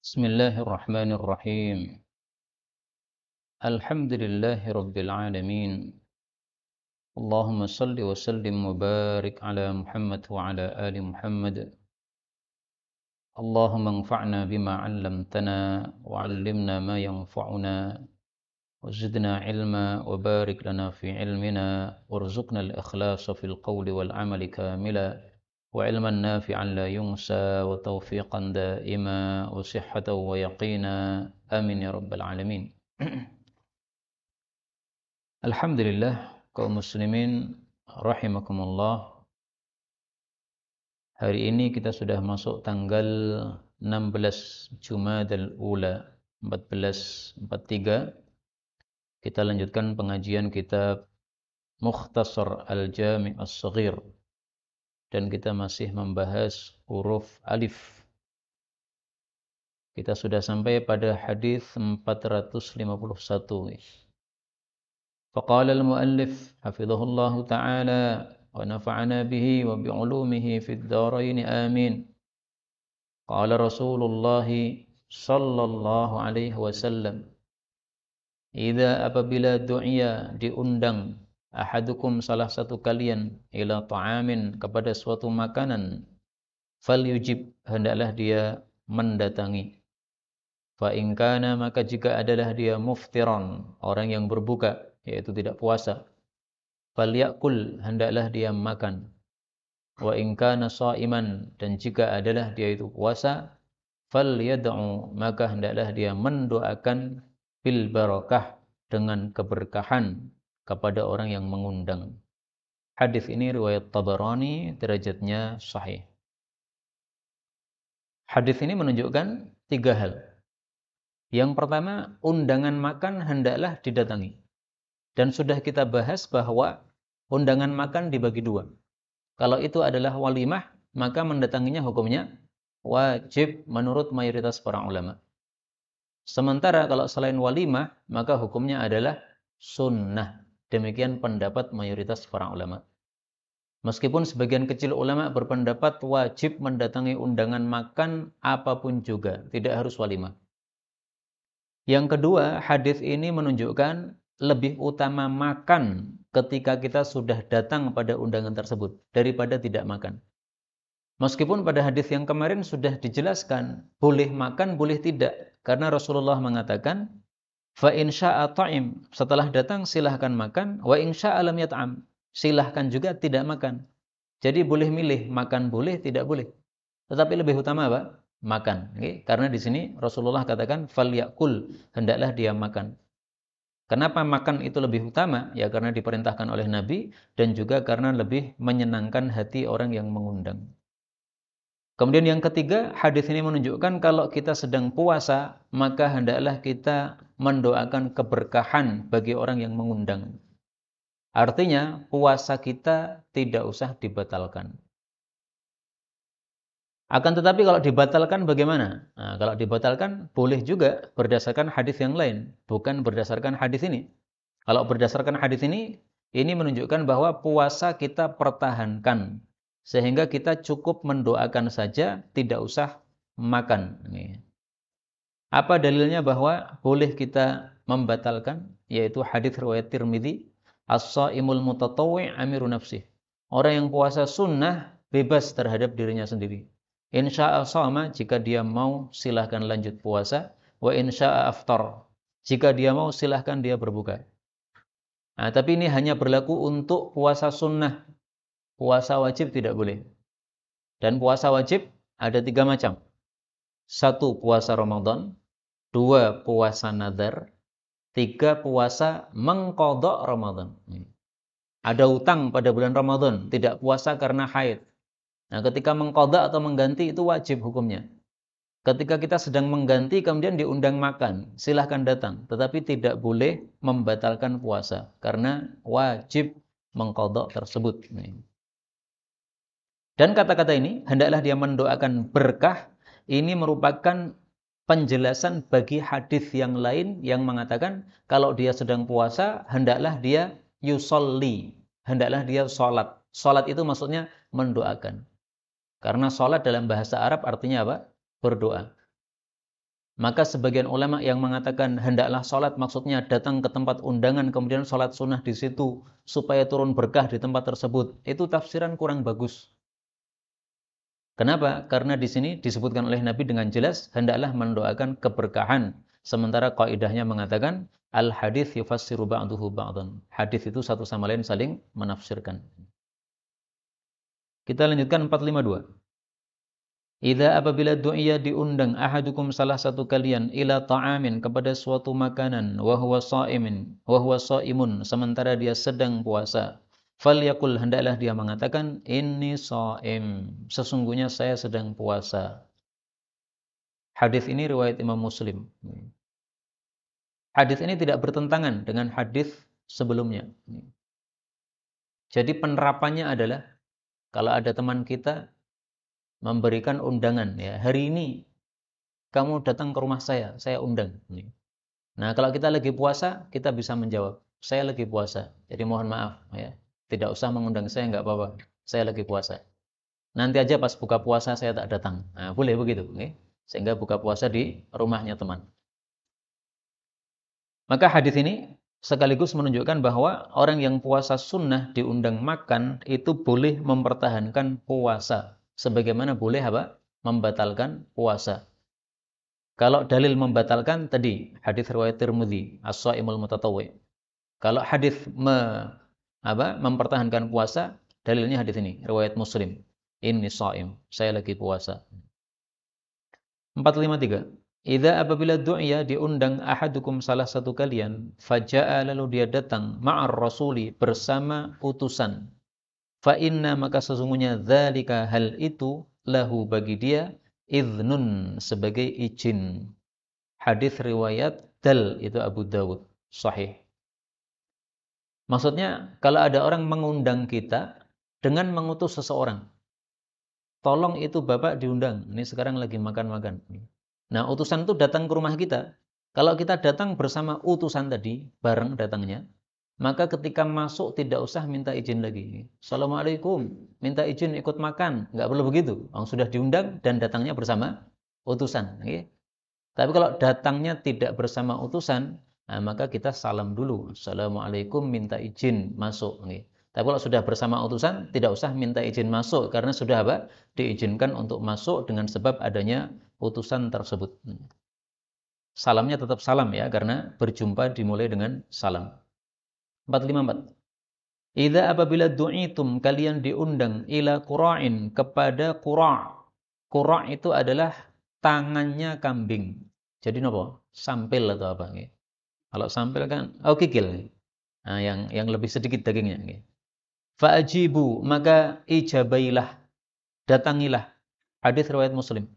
Bismillahirrahmanirrahim. Alhamdulillahi rabbil alamin. Allahumma salli wa sallim wa barik ala Muhammad wa ala ali Muhammad. Allahumma anfa'na bima 'allamtana wa 'allimna ma yanfa'una wa zidna ilma wa barik lana fi ilmina warzuqna al-ikhlasa fil qawli wal 'amali kamila wa ilman nafi'an la yunsa wa tawfiqan da'ima wa sihhatan wa yaqina. Amin ya rabbal alamin. Alhamdulillah, kaum muslimin rahimakumullah. Hari ini kita sudah masuk tanggal 16 Jumadal Ula 1443. Kita lanjutkan pengajian kitab Mukhtasar Al-Jami' As-Saghir, dan kita masih membahas huruf alif. Kita sudah sampai pada hadis 451. فقال المؤلف حفظه الله تعالى ونفعنا به وبعلومه في الدارين آمين. قال رسول الله صلى الله عليه وسلم إذا apabila du'ya diundang ahadukum salah satu kalian ila ta'amin kepada suatu makanan, falyujib hendaklah dia mendatangi. Fa in kana maka jika adalah dia muftiran orang yang berbuka, yaitu tidak puasa, falyakul hendaklah dia makan. Wa in kana shaiman dan jika adalah dia itu puasa, falyad'u maka hendaklah dia mendoakan bil barakah dengan keberkahan kepada orang yang mengundang. Hadis ini riwayat Tabarani, derajatnya sahih. Hadis ini menunjukkan tiga hal. Yang pertama, undangan makan hendaklah didatangi. Dan sudah kita bahas bahwa undangan makan dibagi dua. Kalau itu adalah walimah, maka mendatanginya hukumnya wajib menurut mayoritas para ulama. Sementara kalau selain walimah, maka hukumnya adalah sunnah. Demikian pendapat mayoritas para ulama. Meskipun sebagian kecil ulama berpendapat wajib mendatangi undangan makan apapun juga, tidak harus walimah. Yang kedua, hadis ini menunjukkan lebih utama makan ketika kita sudah datang pada undangan tersebut daripada tidak makan. Meskipun pada hadis yang kemarin sudah dijelaskan boleh makan, boleh tidak, karena Rasulullah mengatakan fa in syaa'a ta'im, setelah datang silahkan makan, wa in syaa'a lam yat'am, silahkan juga tidak makan. Jadi boleh milih, makan boleh, tidak boleh. Tetapi lebih utama apa? Makan. Okay? Karena di sini Rasulullah katakan falyakul, hendaklah dia makan. Kenapa makan itu lebih utama? Ya karena diperintahkan oleh Nabi dan juga karena lebih menyenangkan hati orang yang mengundang. Kemudian yang ketiga, hadis ini menunjukkan kalau kita sedang puasa, maka hendaklah kita mendoakan keberkahan bagi orang yang mengundang. Artinya, puasa kita tidak usah dibatalkan. Akan tetapi kalau dibatalkan bagaimana? Nah, kalau dibatalkan boleh juga berdasarkan hadis yang lain, bukan berdasarkan hadis ini. Kalau berdasarkan hadis ini menunjukkan bahwa puasa kita pertahankan, sehingga kita cukup mendoakan saja, tidak usah makan. Apa dalilnya bahwa boleh kita membatalkan? Yaitu hadis riwayat Tirmidzi, as-shaimul mutatawwi' amiru nafsih. Orang yang puasa sunnah bebas terhadap dirinya sendiri. Insya'a shoma, jika dia mau silahkan lanjut puasa. Wa insya'a aftar, jika dia mau silahkan dia berbuka. Nah, tapi ini hanya berlaku untuk puasa sunnah. Puasa wajib tidak boleh. Dan puasa wajib ada 3 macam. 1 puasa Ramadan, 2 puasa nadar, 3 puasa mengqadha Ramadan. Ada utang pada bulan Ramadan, tidak puasa karena haid. Nah, ketika mengqadha atau mengganti itu wajib hukumnya. Ketika kita sedang mengganti kemudian diundang makan, silahkan datang. Tetapi tidak boleh membatalkan puasa karena wajib mengqadha tersebut. Dan kata-kata ini, hendaklah dia mendoakan berkah, ini merupakan penjelasan bagi hadis yang lain yang mengatakan kalau dia sedang puasa, hendaklah dia yusolli, hendaklah dia sholat. Sholat itu maksudnya mendoakan. Karena sholat dalam bahasa Arab artinya apa? Berdoa. Maka sebagian ulama yang mengatakan hendaklah sholat maksudnya datang ke tempat undangan kemudian sholat sunnah di situ supaya turun berkah di tempat tersebut. Itu tafsiran kurang bagus. Kenapa? Karena di sini disebutkan oleh Nabi dengan jelas hendaklah mendoakan keberkahan. Sementara kaidahnya mengatakan al hadits yufassiru ba'duhu ba'dan. Hadis itu satu sama lain saling menafsirkan. Kita lanjutkan 452. Idza apabila du'iya diundang ahadukum salah satu kalian ila ta'amin kepada suatu makanan wa huwa shaimun sementara dia sedang puasa falyakul hendaklah dia mengatakan inni shaim sesungguhnya saya sedang puasa. Hadis ini riwayat Imam Muslim. Hadis ini tidak bertentangan dengan hadis sebelumnya. Jadi penerapannya adalah kalau ada teman kita memberikan undangan ya, hari ini kamu datang ke rumah saya undang. Nah, kalau kita lagi puasa, kita bisa menjawab, saya lagi puasa. Jadi mohon maaf ya, tidak usah mengundang saya nggak apa-apa. Saya lagi puasa. Nanti aja pas buka puasa saya tak datang. Nah, boleh begitu, okay? Sehingga buka puasa di rumahnya teman. Maka hadis ini sekaligus menunjukkan bahwa orang yang puasa sunnah diundang makan itu boleh mempertahankan puasa. Sebagaimana boleh apa? Membatalkan puasa. Kalau dalil membatalkan tadi hadis riwayat Tirmidzi, As-Shaimul Mutatawwi. Kalau hadis mempertahankan puasa, dalilnya hadis ini, riwayat Muslim. Inni shaim, saya lagi puasa. 453. Idza apabila du'iya diundang ahadukum salah satu kalian, faja'a lalu dia datang ma'ar rasuli bersama utusan. Fa inna maka sesungguhnya dzalika hal itu lahu bagi dia idznun sebagai izin. Hadis riwayat Dal itu Abu Dawud sahih. Maksudnya kalau ada orang mengundang kita dengan mengutus seseorang, tolong itu Bapak diundang. Ini sekarang lagi makan-makan. Nah, utusan itu datang ke rumah kita. Kalau kita datang bersama utusan tadi, bareng datangnya, maka ketika masuk tidak usah minta izin lagi. Assalamualaikum, minta izin ikut makan. Nggak perlu begitu. Orang sudah diundang dan datangnya bersama utusan. Tapi kalau datangnya tidak bersama utusan, nah maka kita salam dulu. Assalamualaikum, minta izin masuk. Tapi kalau sudah bersama utusan, tidak usah minta izin masuk. Karena sudah apa? Diizinkan untuk masuk dengan sebab adanya utusan tersebut. Salamnya tetap salam ya, karena berjumpa dimulai dengan salam. 454. Idza apabila du'itum kalian diundang ila qura'in kepada qura'. Qura' itu adalah tangannya kambing. Jadi napa? Sampil atau apa nggih. Kalau sampil kan kikil. Nah, yang lebih sedikit dagingnya nggih. Fa'ajibu maka ijabailah, datangilah. Hadis riwayat Muslim.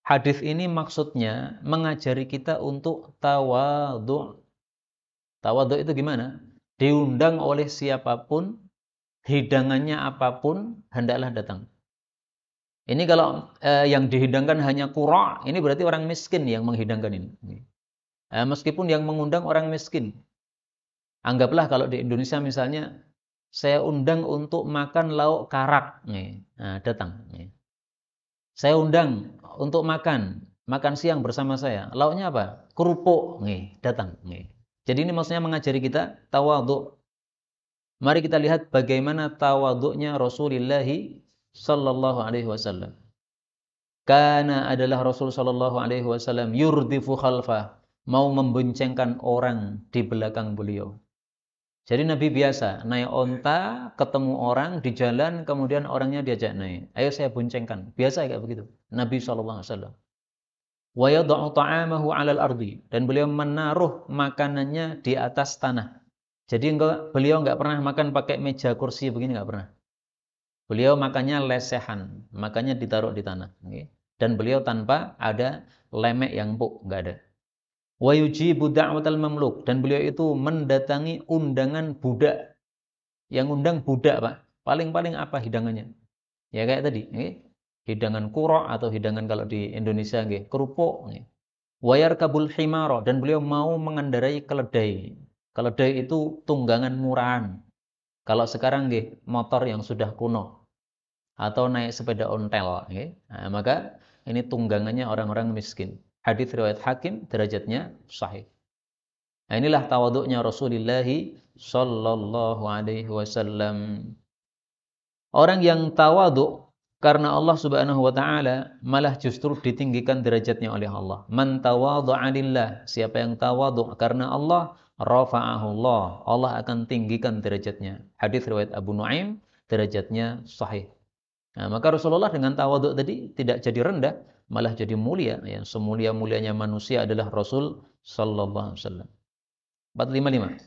Hadis ini maksudnya mengajari kita untuk tawadhu'. Tawadhu' itu gimana? Diundang oleh siapapun, hidangannya apapun, hendaklah datang. Ini kalau yang dihidangkan hanya qura', ini berarti orang miskin yang menghidangkan ini. Meskipun yang mengundang orang miskin. Anggaplah kalau di Indonesia misalnya, saya undang untuk makan lauk karak. Nah, datang. Saya undang untuk makan siang bersama saya. Lauknya apa? Kerupuk. Datang. Jadi ini maksudnya mengajari kita tawadhu'. Mari kita lihat bagaimana tawadhu'nya Rasulullah sallallahu alaihi wasallam. Karena adalah Rasul sallallahu alaihi wasallam yurdifu khalfah, mau memboncengkan orang di belakang beliau. Jadi Nabi biasa naik onta, ketemu orang di jalan, kemudian orangnya diajak naik. Ayo saya boncengkan. Biasa kayak begitu. Nabi sallallahu alaihi wasallam. Wa yad'u ta'amahu 'alal ardi, dan beliau menaruh makanannya di atas tanah. Jadi beliau enggak pernah makan pakai meja kursi begini, enggak pernah. Beliau makannya lesehan, makannya ditaruh di tanah. Dan beliau tanpa ada lemek yang empuk, enggak ada. Wa yujibu da'watal mamluk, dan beliau itu mendatangi undangan budak. Yang undang budak, Pak. Paling-paling apa hidangannya? Ya kayak tadi, hidangan kurok atau hidangan kalau di Indonesia kerupuk. Wa yarkabul himara, dan beliau mau mengendarai keledai. Keledai itu tunggangan murahan. Kalau sekarang motor yang sudah kuno atau naik sepeda ontel, nah, maka ini tunggangannya orang-orang miskin. Hadis riwayat Hakim, derajatnya sahih. Nah, inilah tawaduknya Rasulullah sallallahu alaihi wasallam. Orang yang tawaduk karena Allah Subhanahu wa taala malah justru ditinggikan derajatnya oleh Allah. Man tawadhu'a lillah, siapa yang tawaduk karena Allah, rafa'ahu Allah. Allah akan tinggikan derajatnya. Hadis riwayat Abu Nuaim, derajatnya sahih. Nah, maka Rasulullah dengan tawaduk tadi tidak jadi rendah, malah jadi mulia. Yang semulia-mulianya manusia adalah Rasul sallallahu alaihi wasallam. 455.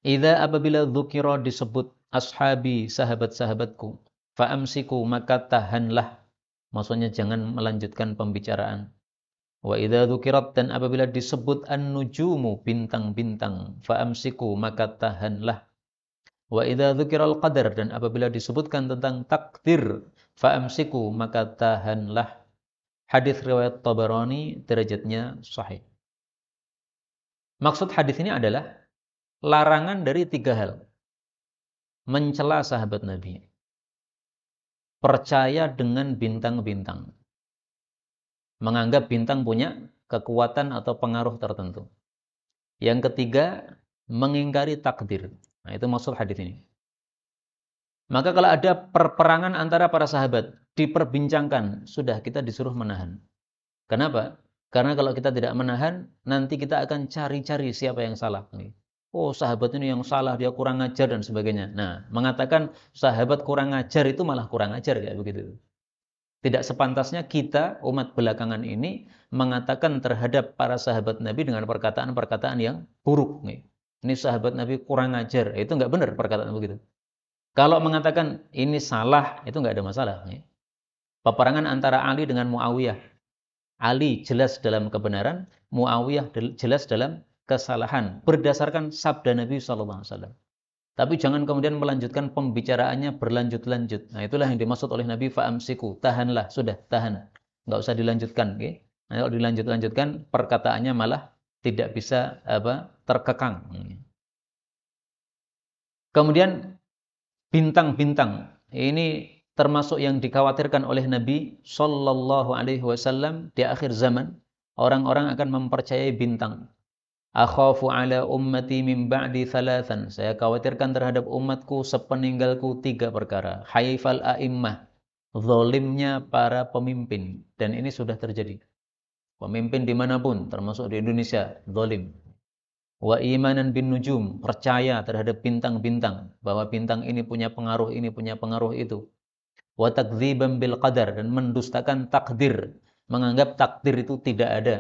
Idza apabila dzukira disebut ashabi, sahabat-sahabatku, fa'amsiku maka tahanlah. Maksudnya jangan melanjutkan pembicaraan. Wa idza dzukirat dan apabila disebut an-nujumu, bintang-bintang, fa'amsiku maka tahanlah. Wa idza dzukiral qadar dan apabila disebutkan tentang takdir, fa'amsiku maka tahanlah. Hadis riwayat Tabarani, derajatnya sahih. Maksud hadis ini adalah larangan dari 3 hal. Mencela sahabat Nabi. Percaya dengan bintang-bintang. Menganggap bintang punya kekuatan atau pengaruh tertentu. Yang ketiga, mengingkari takdir. Nah, itu maksud hadis ini. Maka kalau ada perperangan antara para sahabat, diperbincangkan, sudah kita disuruh menahan. Kenapa? Karena kalau kita tidak menahan, nanti kita akan cari-cari siapa yang salah. Oh, sahabat ini yang salah, dia kurang ajar dan sebagainya. Nah, mengatakan sahabat kurang ajar itu malah kurang ajar kayak begitu. Tidak sepantasnya kita umat belakangan ini mengatakan terhadap para sahabat Nabi dengan perkataan-perkataan yang buruk. Ini sahabat Nabi kurang ajar, itu nggak benar perkataan begitu. Kalau mengatakan ini salah, itu nggak ada masalah. Peperangan antara Ali dengan Muawiyah. Ali jelas dalam kebenaran, Muawiyah jelas dalam kesalahan berdasarkan sabda Nabi SAW. Tapi jangan kemudian melanjutkan pembicaraannya berlanjut-lanjut. Nah, itulah yang dimaksud oleh Nabi fa'amsiku, tahanlah, sudah tahan. Enggak usah dilanjutkan, okay? Nah, kalau dilanjut-lanjutkan perkataannya malah tidak bisa terkekang. Kemudian bintang-bintang. Ini termasuk yang dikhawatirkan oleh Nabi Sallallahu Alaihi Wasallam di akhir zaman. Orang-orang akan mempercayai bintang. Akhafu ala ummati min ba'di thalathan. Saya khawatirkan terhadap umatku sepeninggalku 3 perkara. Haifal a'immah. Zalimnya para pemimpin. Dan ini sudah terjadi. Pemimpin dimanapun, termasuk di Indonesia, zalim. Wa imanan bin nujum, percaya terhadap bintang-bintang, bahwa bintang ini punya pengaruh itu. Wa takdziban bil qadar, dan mendustakan takdir, menganggap takdir itu tidak ada.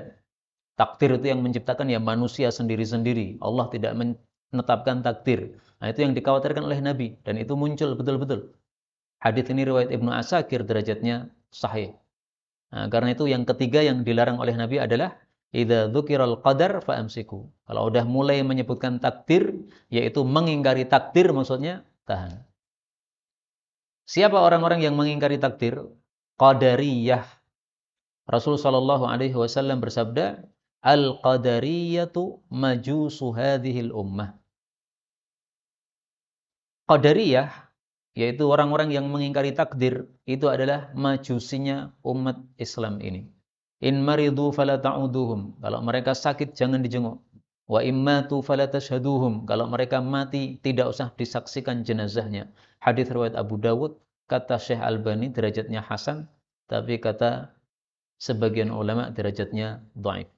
Takdir itu yang menciptakan ya manusia sendiri-sendiri. Allah tidak menetapkan takdir. Nah, itu yang dikhawatirkan oleh Nabi dan itu muncul betul-betul. Hadis ini riwayat Ibnu Asakir, derajatnya sahih. Nah, karena itu yang ketiga yang dilarang oleh Nabi adalah idza dzukiral qadar fa'amsiku. Kalau udah mulai menyebutkan takdir, yaitu mengingkari takdir, maksudnya tahan. Siapa orang-orang yang mengingkari takdir? Qadariyah. Rasul sallallahu alaihi wasallam bersabda, al-qadariyatu majusu hadhil ummah. Qadariyah, yaitu orang-orang yang mengingkari takdir, itu adalah majusinya umat Islam ini. In maridu fala ta'uduhum. Kalau mereka sakit jangan dijenguk. Wa immatu fala tashhaduhum. Kalau mereka mati tidak usah disaksikan jenazahnya. Hadis riwayat Abu Dawud, kata Syekh Albani derajatnya hasan, tapi kata sebagian ulama derajatnya dhaif.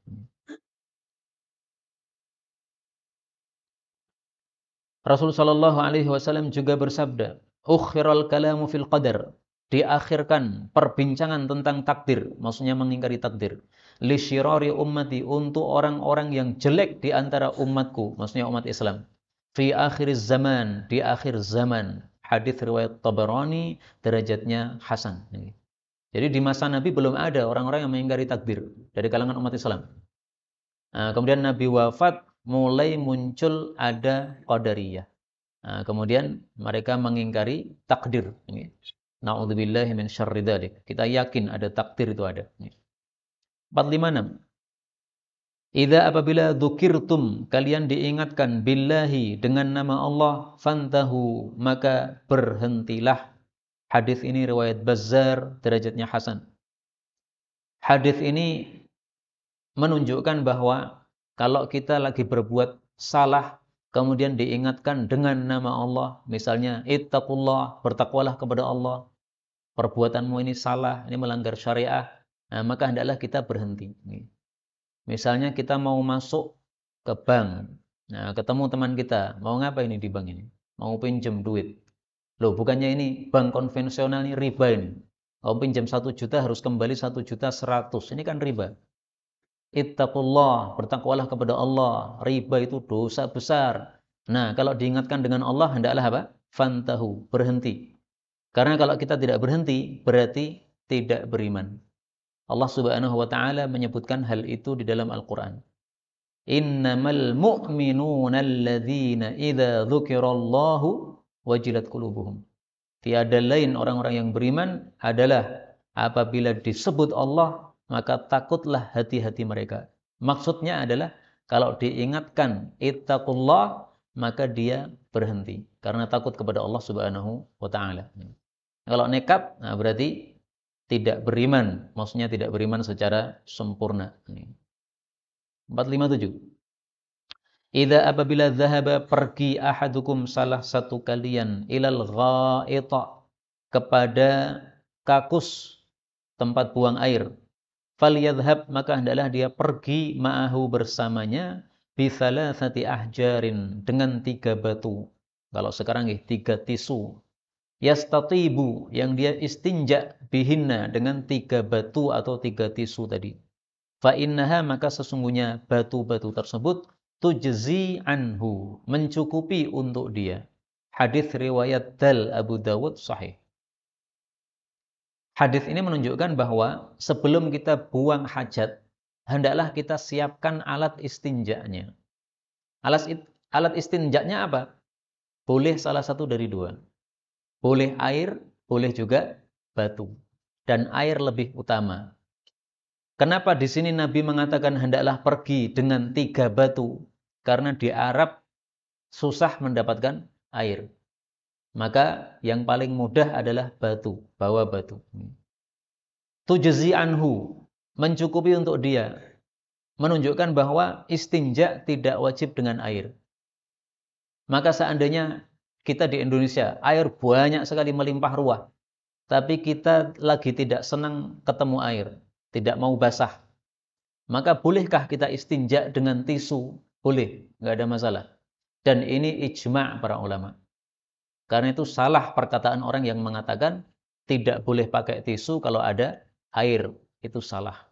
Rasul sallallahu alaihi wasallam juga bersabda, "Ukhiral kalamu fil qadar." Diakhirkan perbincangan tentang takdir, maksudnya mengingkari takdir. Li syirari ummati, untuk orang-orang yang jelek di antara umatku, maksudnya umat Islam. Fi akhiriz zaman, di akhir zaman. Hadis riwayat Tabarani, derajatnya hasan. Jadi di masa Nabi belum ada orang-orang yang mengingkari takdir dari kalangan umat Islam. Nah, kemudian Nabi wafat, mulai muncul ada Qadariyah. Nah, kemudian mereka mengingkari takdir. Na'udzubillahi min syarri dzalik. Kita yakin ada takdir itu ada. 456. Idza apabila dzukirtum, kalian diingatkan billahi, dengan nama Allah, fantahu, maka berhentilah. Hadis ini riwayat Bazzar, derajatnya hasan. Hadis ini menunjukkan bahwa kalau kita lagi berbuat salah, kemudian diingatkan dengan nama Allah, misalnya ittaqullah, bertakwalah kepada Allah, perbuatanmu ini salah, ini melanggar syariah, nah, maka hendaklah kita berhenti. Misalnya kita mau masuk ke bank, nah, ketemu teman kita, mau ngapa ini di bank ini? Mau pinjam duit. Loh, bukannya ini bank konvensional, ini riba ini. Kalau pinjam 1 juta harus kembali 1.100.000. Ini kan riba. Ittaqullah, bertakwalah kepada Allah. Riba itu dosa besar. Nah, kalau diingatkan dengan Allah, hendaklah apa? Fantahu, berhenti. Karena kalau kita tidak berhenti, berarti tidak beriman. Allah Subhanahu wa taala menyebutkan hal itu di dalam Al-Qur'an. Innamal mu'minuna alladzina idza dzukirallahu wajilat qulubuhum. Tiada lain orang-orang yang beriman adalah apabila disebut Allah, maka takutlah hati-hati mereka. Maksudnya adalah kalau diingatkan ittaqullah, maka dia berhenti karena takut kepada Allah Subhanahu wa taala. Kalau nekat, nah berarti tidak beriman, maksudnya tidak beriman secara sempurna. 457. Idza apabila zahaba pergi ahadukum salah satu kalian ilal ghaita kepada kakus tempat buang air, falyadhhab maka hendaklah dia pergi ma'ahu bersamanya bi thalathati ahjarin dengan 3 batu. Kalau sekarang 3 tisu. Yastatibu yang dia istinja bihinna dengan 3 batu atau 3 tisu tadi. Fa innaha maka sesungguhnya batu-batu tersebut tujzi anhu, mencukupi untuk dia. Hadis riwayat Dal Abu Dawud sahih. Hadis ini menunjukkan bahwa sebelum kita buang hajat, hendaklah kita siapkan alat istinjanya. Alat istinjanya apa? Boleh salah satu dari dua. Boleh air, boleh juga batu. Dan air lebih utama. Kenapa di sini Nabi mengatakan hendaklah pergi dengan 3 batu? Karena di Arab susah mendapatkan air. Maka yang paling mudah adalah batu, bawa batu. Tujzi anhu, mencukupi untuk dia. Menunjukkan bahwa istinja tidak wajib dengan air. Maka seandainya kita di Indonesia, air banyak sekali melimpah ruah. Tapi kita lagi tidak senang ketemu air, tidak mau basah. Maka bolehkah kita istinja dengan tisu? Boleh, nggak ada masalah. Dan ini ijma' para ulama. Karena itu salah perkataan orang yang mengatakan tidak boleh pakai tisu kalau ada air. Itu salah.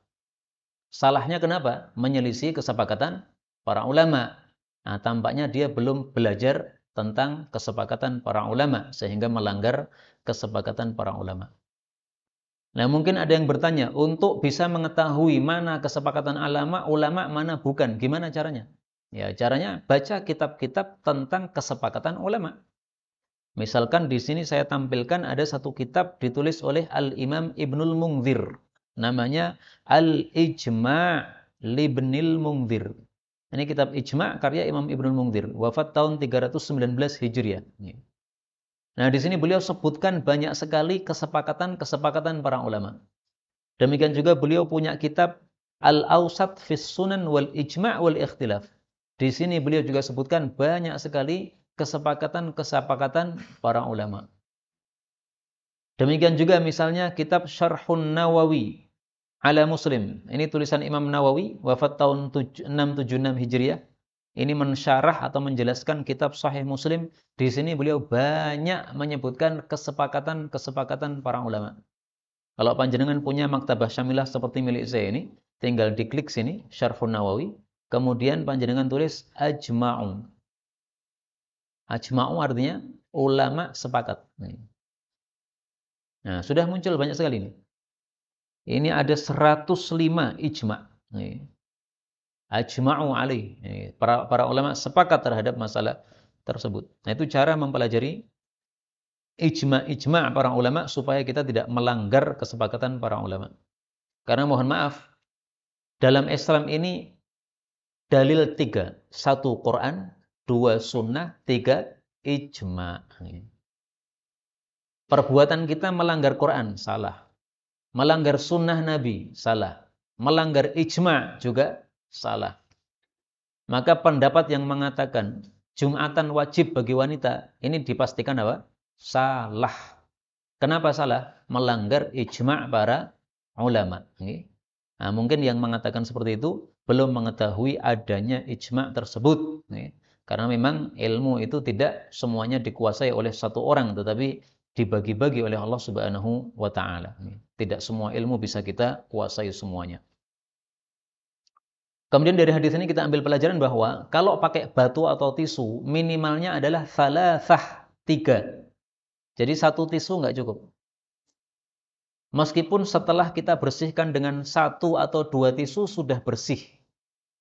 Salahnya kenapa? Menyelisih kesepakatan para ulama. Nah, tampaknya dia belum belajar tentang kesepakatan para ulama sehingga melanggar kesepakatan para ulama. Nah, mungkin ada yang bertanya, untuk bisa mengetahui mana kesepakatan ulama, mana bukan, gimana caranya? Ya, caranya baca kitab-kitab tentang kesepakatan ulama. Misalkan di sini saya tampilkan ada satu kitab ditulis oleh Al-Imam Ibnul Munzir. Namanya Al-Ijma' Libnil Munzir. Ini kitab Ijma' karya Imam Ibnul Munzir. Wafat tahun 319 Hijriah. Nah, di sini beliau sebutkan banyak sekali kesepakatan-kesepakatan para ulama. Demikian juga beliau punya kitab Al-Awsat fis Sunan wal Ijma' wal Ikhtilaf. Di sini beliau juga sebutkan banyak sekali kesepakatan-kesepakatan para ulama. Demikian juga misalnya kitab Syarhun Nawawi ala Muslim. Ini tulisan Imam Nawawi, wafat tahun 676 Hijriah. Ini mensyarah atau menjelaskan kitab Sahih Muslim. Di sini beliau banyak menyebutkan kesepakatan-kesepakatan para ulama. Kalau panjenengan punya maktabah syamilah seperti milik saya ini, tinggal diklik sini, Syarhun Nawawi, kemudian panjenengan tulis Ajma'u. Ajma'u artinya ulama sepakat. Nah, sudah muncul banyak sekali ini. Ini ada 105 ijma'. Ajma'u alaih. Para ulama sepakat terhadap masalah tersebut. Nah, itu cara mempelajari ijma' para ulama supaya kita tidak melanggar kesepakatan para ulama. Karena mohon maaf, dalam Islam ini dalil 3. 1 Quran, 2 sunnah, 3 ijma'. Perbuatan kita melanggar Quran, salah. Melanggar sunnah Nabi, salah. Melanggar ijma' juga salah. Maka pendapat yang mengatakan Jumatan wajib bagi wanita, ini dipastikan apa? Salah. Kenapa salah? Melanggar ijma' para ulama. Nah, mungkin yang mengatakan seperti itu belum mengetahui adanya ijma' tersebut. Karena memang ilmu itu tidak semuanya dikuasai oleh satu orang, tetapi dibagi-bagi oleh Allah Subhanahu wa taala. Tidak semua ilmu bisa kita kuasai semuanya. Kemudian dari hadis ini kita ambil pelajaran bahwa kalau pakai batu atau tisu, minimalnya adalah thalathah, 3. Jadi satu tisu nggak cukup. Meskipun setelah kita bersihkan dengan 1 atau 2 tisu sudah bersih,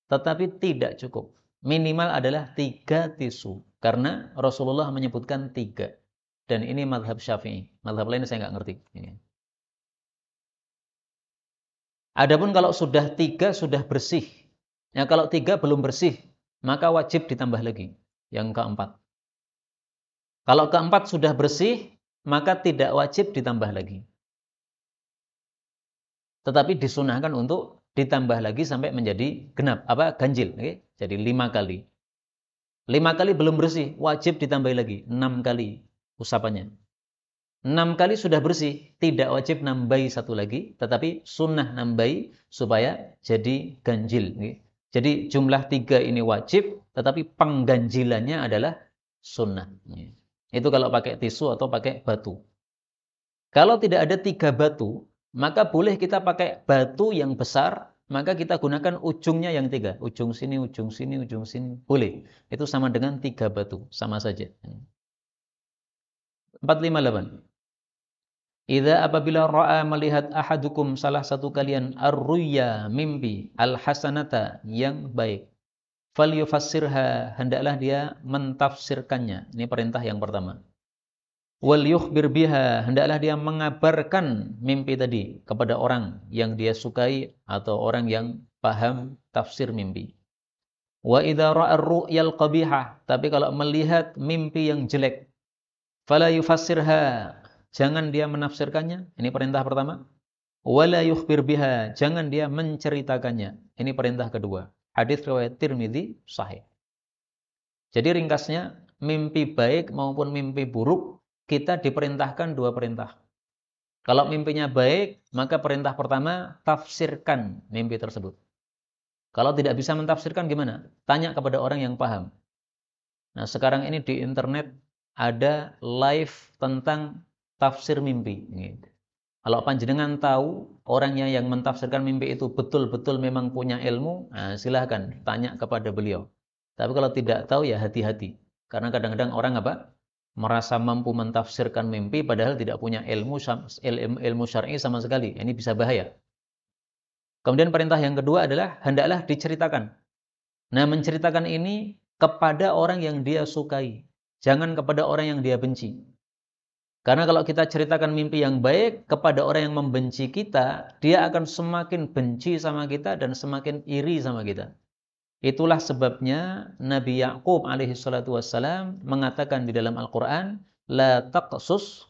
tetapi tidak cukup. Minimal adalah 3 tisu. Karena Rasulullah menyebutkan 3. Dan ini mazhab Syafi'i. Mazhab lain saya nggak ngerti. Adapun kalau sudah 3 sudah bersih. Ya, kalau 3 belum bersih, maka wajib ditambah lagi. Yang keempat. Kalau keempat sudah bersih, maka tidak wajib ditambah lagi. Tetapi disunahkan untuk ditambah lagi sampai menjadi genap. Ganjil. Okay? Jadi 5 kali. 5 kali belum bersih, wajib ditambah lagi. 6 kali usapannya. 6 kali sudah bersih, tidak wajib nambahi 1 lagi, tetapi sunnah nambahi supaya jadi ganjil. Okay? Jadi jumlah 3 ini wajib, tetapi pengganjilannya adalah sunnah. Itu kalau pakai tisu atau pakai batu. Kalau tidak ada 3 batu, maka boleh kita pakai batu yang besar, maka kita gunakan ujungnya yang 3. Ujung sini, ujung sini, ujung sini. Boleh. Itu sama dengan 3 batu. Sama saja. 458. Idza apabila ra'a melihat ahadukum salah satu kalian ar-ruya mimpi al-hasanata yang baik. Falyufassirha, hendaklah dia mentafsirkannya. Ini perintah yang pertama. Wal yukhbir biha, hendaklah dia mengabarkan mimpi tadi kepada orang yang dia sukai atau orang yang paham tafsir mimpi. Wa idza ra'a ar-ru'yal qabihah, tapi kalau melihat mimpi yang jelek, fala yufassirha, jangan dia menafsirkannya. Ini perintah pertama. Wala yukhbir biha, jangan dia menceritakannya. Ini perintah kedua. Hadis riwayat Tirmidzi sahih. Jadi ringkasnya, mimpi baik maupun mimpi buruk, kita diperintahkan 2 perintah. Kalau mimpinya baik, maka perintah pertama, tafsirkan mimpi tersebut. Kalau tidak bisa mentafsirkan gimana? Tanya kepada orang yang paham. Nah, sekarang ini di internet ada live tentang tafsir mimpi. Kalau panjenengan tahu orangnya yang mentafsirkan mimpi itu betul-betul memang punya ilmu, nah silahkan tanya kepada beliau. Tapi kalau tidak tahu ya hati-hati. Karena kadang-kadang orang merasa mampu mentafsirkan mimpi padahal tidak punya ilmu syar'i sama sekali. Ini bisa bahaya. Kemudian perintah yang kedua adalah hendaklah diceritakan. Nah, menceritakan ini kepada orang yang dia sukai. Jangan kepada orang yang dia benci. Karena kalau kita ceritakan mimpi yang baik kepada orang yang membenci kita, dia akan semakin benci sama kita dan semakin iri sama kita. Itulah sebabnya Nabi Ya'qub alaihi salatu wassalam mengatakan di dalam Al-Quran, La taqsus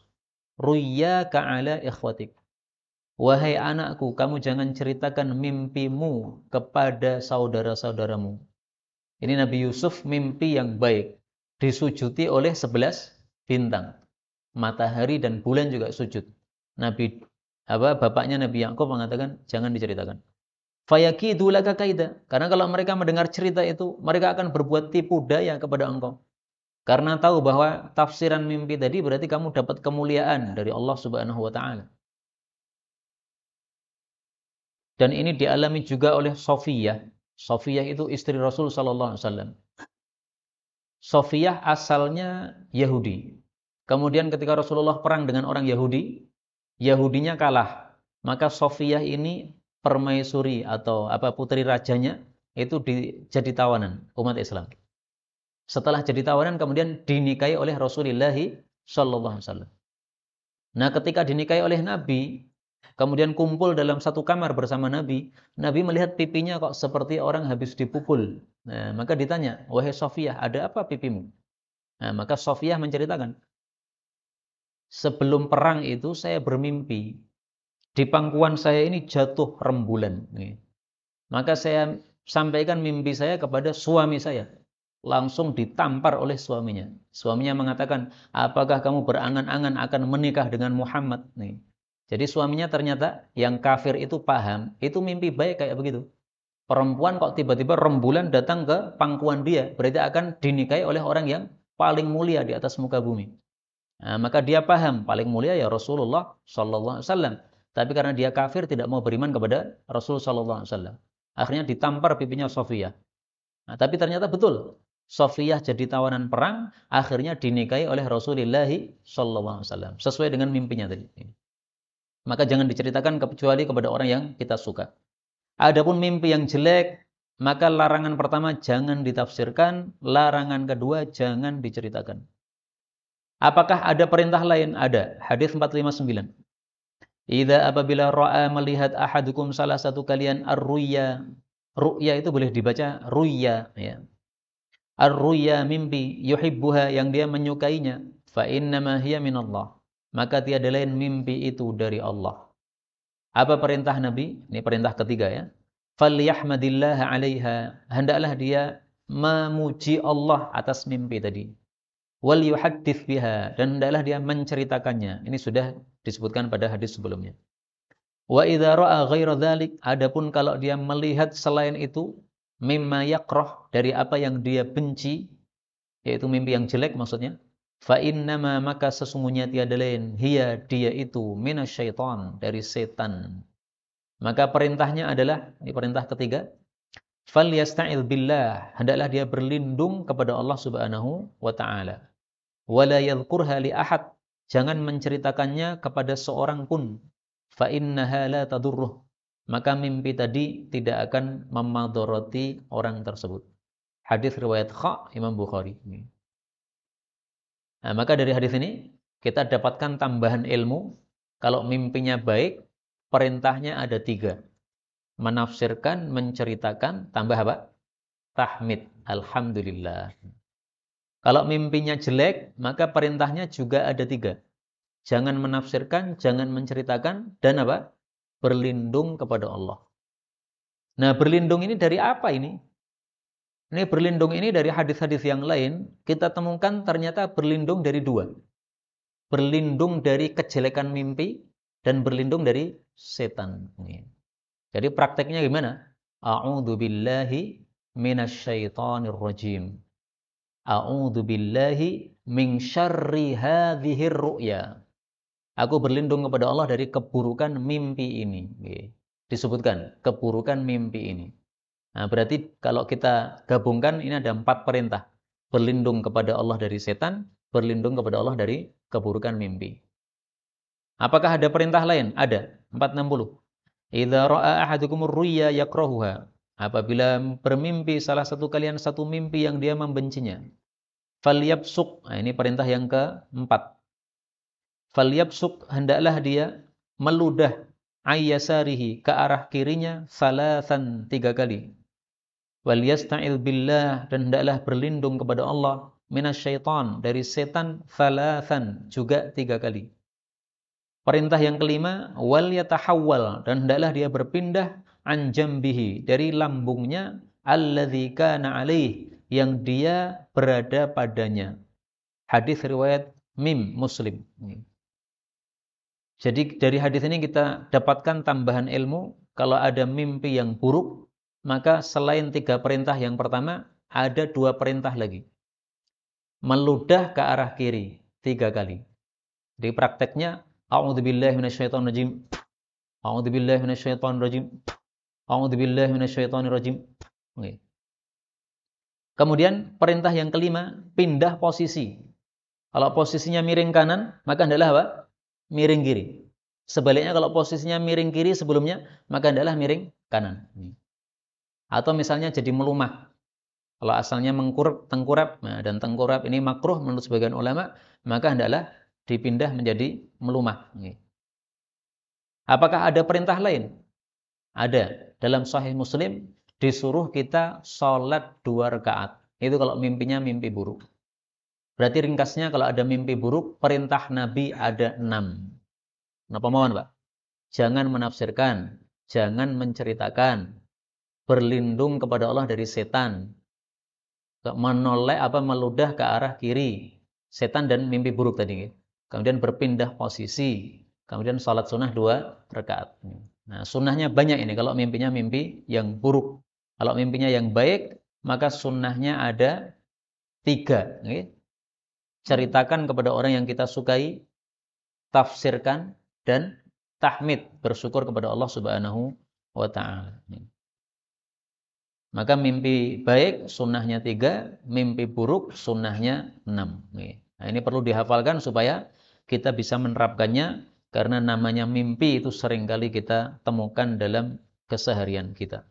ruyyaka ala ikhwatik. Wahai anakku, kamu jangan ceritakan mimpimu kepada saudara-saudaramu. Ini Nabi Yusuf mimpi yang baik. Disujuti oleh 11 bintang. Matahari dan bulan juga sujud. Bapaknya Nabi Ya'qub mengatakan jangan diceritakan. Fayakidu laka kaida. Karena kalau mereka mendengar cerita itu, mereka akan berbuat tipu daya kepada engkau. Karena tahu bahwa tafsiran mimpi tadi berarti kamu dapat kemuliaan dari Allah Subhanahu wa taala. Dan ini dialami juga oleh Sofiyah. Sofiyah itu istri Rasul sallallahu alaihi wasallam. Sofiyah asalnya Yahudi. Kemudian ketika Rasulullah perang dengan orang Yahudi, Yahudinya kalah. Maka Sofiyah ini permaisuri atau putri rajanya itu jadi tawanan umat Islam. Setelah jadi tawanan kemudian dinikahi oleh Rasulullah sallallahu alaihi wasallam. Nah, ketika dinikahi oleh Nabi, kemudian kumpul dalam satu kamar bersama Nabi, Nabi melihat pipinya kok seperti orang habis dipukul. Nah, maka ditanya, "Wahai Sofiyah, ada apa pipimu?" Nah, maka Sofiyah menceritakan, "Sebelum perang itu saya bermimpi di pangkuan saya ini jatuh rembulan. Maka saya sampaikan mimpi saya kepada suami saya. Langsung ditampar oleh suaminya. Suaminya mengatakan, apakah kamu berangan-angan akan menikah dengan Muhammad? Jadi suaminya ternyata yang kafir itu paham, itu mimpi baik kayak begitu. Perempuan kok tiba-tiba rembulan datang ke pangkuan dia, berarti akan dinikahi oleh orang yang paling mulia di atas muka bumi. Nah, maka dia paham paling mulia ya Rasulullah Sallallahu Alaihi Wasallam. Tapi karena dia kafir tidak mau beriman kepada Rasul Sallallahu Alaihi Wasallam. Akhirnya ditampar pipinya Sofiyah. Nah, tapi ternyata betul. Sofiyah jadi tawanan perang, akhirnya dinikahi oleh Rasulullah Sallallahu Alaihi Wasallam. Sesuai dengan mimpinya tadi. Maka jangan diceritakan kecuali kepada orang yang kita suka. Adapun mimpi yang jelek, maka larangan pertama jangan ditafsirkan, larangan kedua jangan diceritakan. Apakah ada perintah lain? Ada. Hadis 459. Idza apabila ra'a melihat ahadukum salah satu kalian ar-ru'ya. Ru'ya itu boleh dibaca ru'ya ya. Ar-ru'ya mimpi yuhibbuha yang dia menyukainya fa innama hiya minallah. Maka tiada lain mimpi itu dari Allah. Apa perintah Nabi? Ini perintah ketiga ya. Falyahmadillaha 'alaiha. Hendaklah dia memuji Allah atas mimpi tadi. Wal yuhaddits biha, dan hendaklah dia menceritakannya. Ini sudah disebutkan pada hadis sebelumnya. Wa idza ra'a ghaira dzalik, adapun kalau dia melihat selain itu mimma yakrah, dari apa yang dia benci, yaitu mimpi yang jelek maksudnya, fa innama, maka sesungguhnya tiada lain, hiya, dia itu minasyaiton, dari setan. Maka perintahnya adalah, ini perintah ketiga, falyasta'il billah, hendaklah dia berlindung kepada Allah Subhanahu wa taala. Wala yadhkurha li ahad, jangan menceritakannya kepada seorang pun. Fa innaha la tadurruh, maka mimpi tadi tidak akan memadoroti orang tersebut. Hadis riwayat Imam Bukhari. Nah, maka dari hadis ini kita dapatkan tambahan ilmu. Kalau mimpinya baik, perintahnya ada 3. Menafsirkan, menceritakan, tambah apa? Tahmid. Alhamdulillah. Kalau mimpinya jelek, maka perintahnya juga ada 3. Jangan menafsirkan, jangan menceritakan, dan apa? Berlindung kepada Allah. Nah, berlindung ini dari apa ini? Ini berlindung ini dari hadis-hadis yang lain, kita temukan ternyata berlindung dari 2. Berlindung dari kejelekan mimpi, dan berlindung dari setan. Jadi prakteknya gimana? A'udzu billahi minasyaitonir rajim. A'udzu billahi min syarri hadhir ru'ya. Aku berlindung kepada Allah dari keburukan mimpi ini. Disebutkan keburukan mimpi ini. Nah, berarti kalau kita gabungkan ini ada 4 perintah. Berlindung kepada Allah dari setan, berlindung kepada Allah dari keburukan mimpi. Apakah ada perintah lain? Ada. 460. Idza ra'a ahadukumur ru'ya yakrahuha. Apabila bermimpi salah satu kalian satu mimpi yang dia membencinya. Falyabsuq. Nah, ini perintah yang keempat. Falyabsuq, hendaklah dia meludah ayyasarihi, ke arah kirinya, salasan, 3 kali. Walyasta'il billah, dan hendaklah berlindung kepada Allah, minasyaiton, dari setan, salasan, juga 3 kali. Perintah yang kelima, wal yatahawwal, dan hendaklah dia berpindah an jambihi, dari lambungnya, alladzi kana alaih, yang dia berada padanya. Hadis riwayat Muslim. Jadi dari hadis ini kita dapatkan tambahan ilmu, kalau ada mimpi yang buruk, maka selain 3 perintah yang pertama, ada 2 perintah lagi. Meludah ke arah kiri 3 kali. Di prakteknya, a'udzubillahi minasyaitonirrajim. A'udzubillahi minasyaitonirrajim. A'udzubillahi minasyaitonirrajim. Kemudian perintah yang kelima, pindah posisi. Kalau posisinya miring kanan, maka hendaklah apa? Miring kiri. Sebaliknya kalau posisinya miring kiri sebelumnya, maka hendaklah miring kanan. Atau misalnya jadi melumah. Kalau asalnya tengkurap, nah, dan tengkurap ini makruh menurut sebagian ulama, maka hendaklah dipindah menjadi melumah. Apakah ada perintah lain? Ada. Dalam Sahih Muslim disuruh kita sholat 2 rakaat. Itu kalau mimpinya mimpi buruk. Berarti ringkasnya kalau ada mimpi buruk, perintah Nabi ada 6. Kenapa mohon, Pak? jangan menafsirkan, jangan menceritakan, berlindung kepada Allah dari setan, meludah ke arah kiri, setan dan mimpi buruk tadi. Kemudian berpindah posisi, kemudian salat sunnah 2 rakaat. Nah, sunnahnya banyak ini kalau mimpinya mimpi yang buruk. Kalau mimpinya yang baik, maka sunnahnya ada 3. Ceritakan kepada orang yang kita sukai, tafsirkan, dan tahmid, bersyukur kepada Allah Subhanahu wa ta'ala. Maka mimpi baik sunnahnya 3, mimpi buruk sunnahnya 6. Nah, ini perlu dihafalkan supaya kita bisa menerapkannya, karena namanya mimpi itu seringkali kita temukan dalam keseharian kita.